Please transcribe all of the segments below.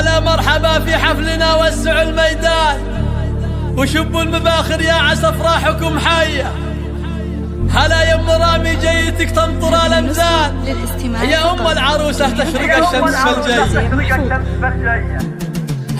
هلا مرحبا في حفلنا، وسعوا الميدان وشبوا المباخر يا عسى افراحكم حيه. هلا يا ام رامي جيتك تنطر الامزان، يا ام العروسه تشرق الشمس بالجيه.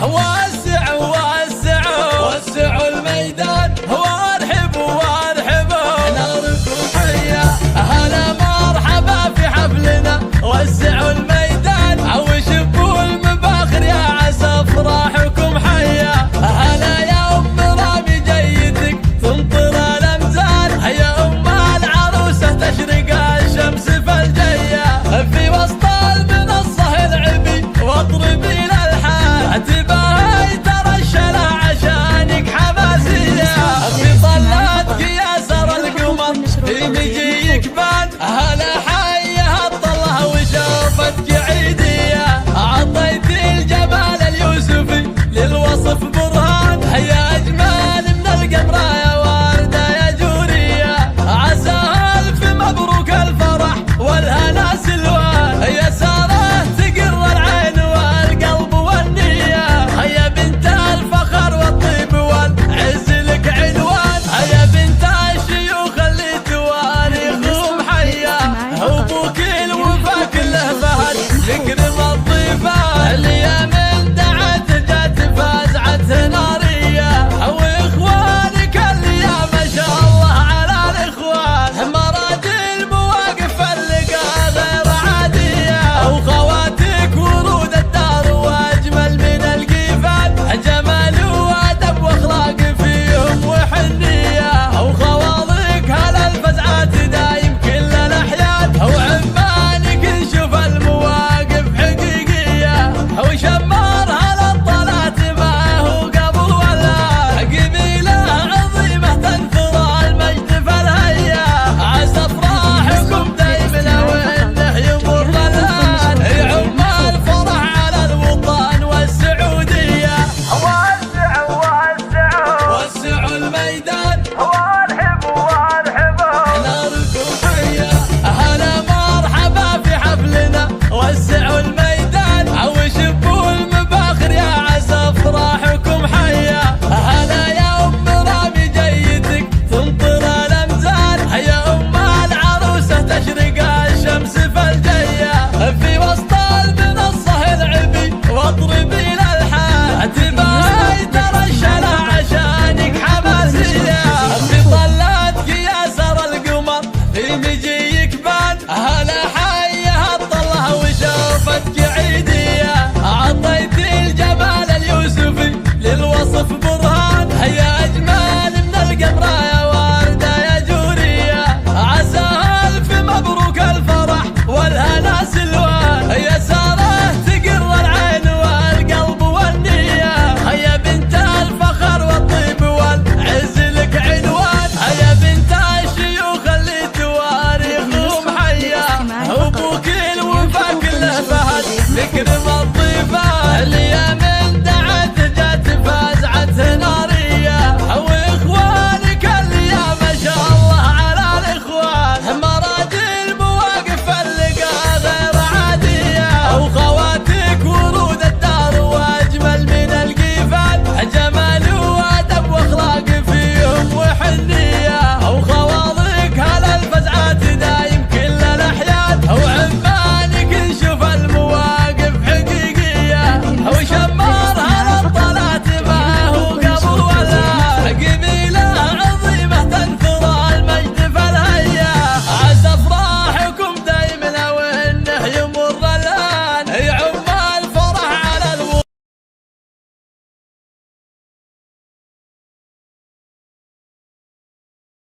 وسعوا وسعوا وسعوا الميدان، وارحبوا وارحبوا ناركم حيه. هلا مرحبا في حفلنا، وسعوا الميدان وشبوا المباخر يا عسى افراحكم حيه. هلا يا ام رامي جيتك تنطر الامزان، يا ام العروسه تشرق الشمس فالجيه. في وسط المنصه العبي واطربي الالحان، تباهي ترشل عشانك حماسيه. في طلاتك يا سر القمر في مجيك بان، هلا حيه الطله وشوفتك عيديه. عطيت الجمال اليوسفي للوصف برهان، يا اجمل من القمر يا ورده يا جوريه. عسى الف مبروك الفرح والهنا سلوان، يا ساره تقر العين والقلب والنيه. يا بنت الفخر والطيب والعز لك عنوان، يا بنت الشيوخ اللي تواريخهم حيه. ابوك الوفا كله فهد يكرم الضيفان، اللي من دعت جات فازعته ناريه. واخوانك اللي يا ما شاء الله على الاخوان، مراجل مواقف اللقاء غير عاديه. وخواتك ورود الدار واجمل من القيفان، جمال وادب واخلاق فيهم وحنيه. وخواضك هلا الفزعات دايم كل الاحيان، وعمانك نشوف المواقف حقيقيه. وشمار هلا الطلعت ما هو قبل ولا، قبيله عظيمه تنثر المجد فالهيه. عسى افراحكم دايما وانه يمر الان، يعم الفرح على الوطن والسعوديه. وسعوا وسعوا وسعوا الميدان وارحبوا وارحبوا ناركم حيه. هلا مرحبا في حفلنا، وسعوا الميدان وشبوا المباخر يا عسى افراحكم حيه. هلا يا ام رامي جيتك تنطر الامزان، يا ام العروسه تشرق الشمس فالجيه. في وسط المنصه العبي واطربي الالحان، تباهي ترشل عشانك حماسيه. في طلاتك يا سر القمر في مجيك بان، هلا حيه الطله وشوفتك عيديه. عطيت الجمال اليوسفي للوصف برهان، يا اجمل من القمر يا ورده يا جوريه. عسى الف مبروك الفرح والهنا سلوان، يا ساره تقر العين والقلب والنيه. يا بنت الفخر والطيب والعز لك عنوان، يا بنت الشيوخ اللي تواريخهم حيه. ابوك الوفا كله فهد يكرم